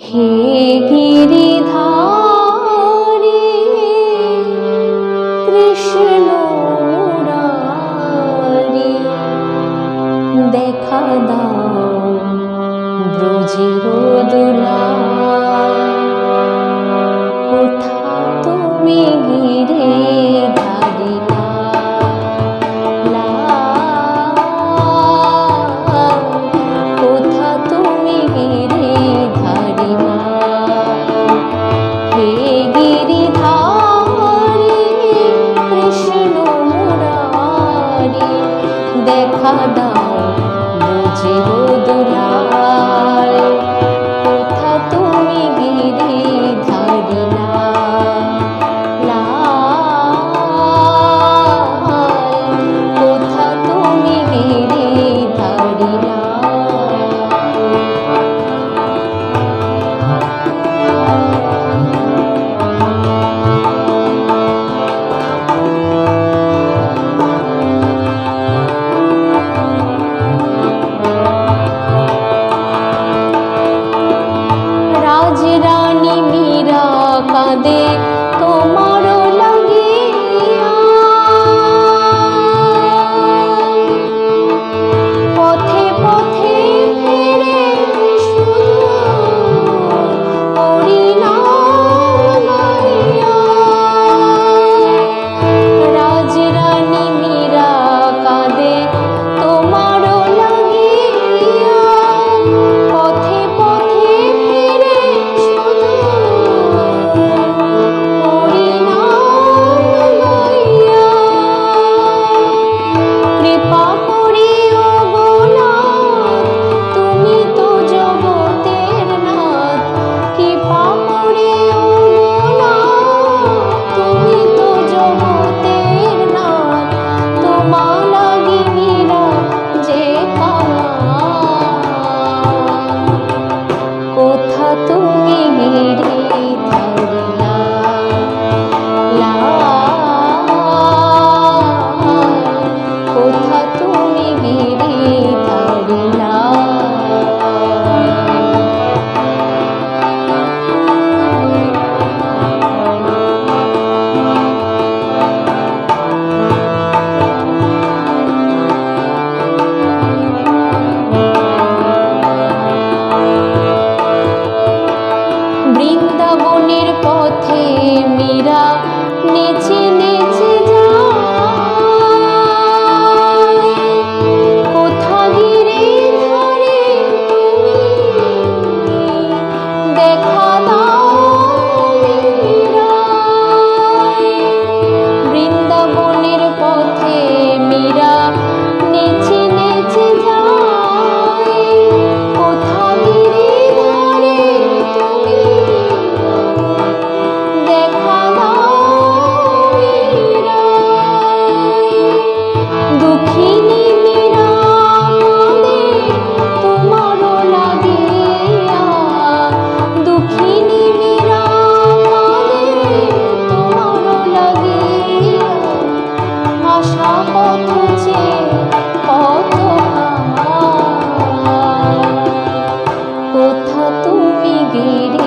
হে গিরিধারী কৃষ্ণ মুরারি, দেখা দাও ব্রজের দোলায়। কোথা তুমি গিরিধারী কোথা তুমি গিরিধারী হে গিরিধারী কৃষ্ণ মুরারি, দেখা দাও ব্রজের দোলায়। কোথা তুমি গিরিধারী কোথা তুমি গিরিধারী রাজরানী মীরা কাঁদে তোমার লাগিয়া, পথে পথে ফেরে শুধু হরিনাম গাইয়া। রাজরানী মীরা কাঁদে তোমার লাগিয়া, পথে পথে ফেরে শুধু হরিনাম গাইয়া। কৃপা করিও গো নাথ, তুমি তো জগতের নাথ। কৃপা করিও গো নাথ, তুমি তো জগতের নাথ। তোমা লাগি মীরা যে কাঙাল। কোথা তুমি গিরিধারী কোথা তুমি গিরিধারী বৃন্দাবনের পথে মীরা নেচে নেচে যায়। কোথা গিরিধারী তুমি, দেখা দাও মীরা। বৃন্দাবনের পথে মীরা নেচে নেচে যায়। কোথা গিরিধারী তুমি, দেখা দাও মীরা। দুঃখিনী মীরা কাঁদে তোমার লাগিয়া, দুঃখিনী মীরা কাঁদে তোমার লাগিয়া। আশা পথ চেয়ে পথ হারা, কোথা তুমি গিরি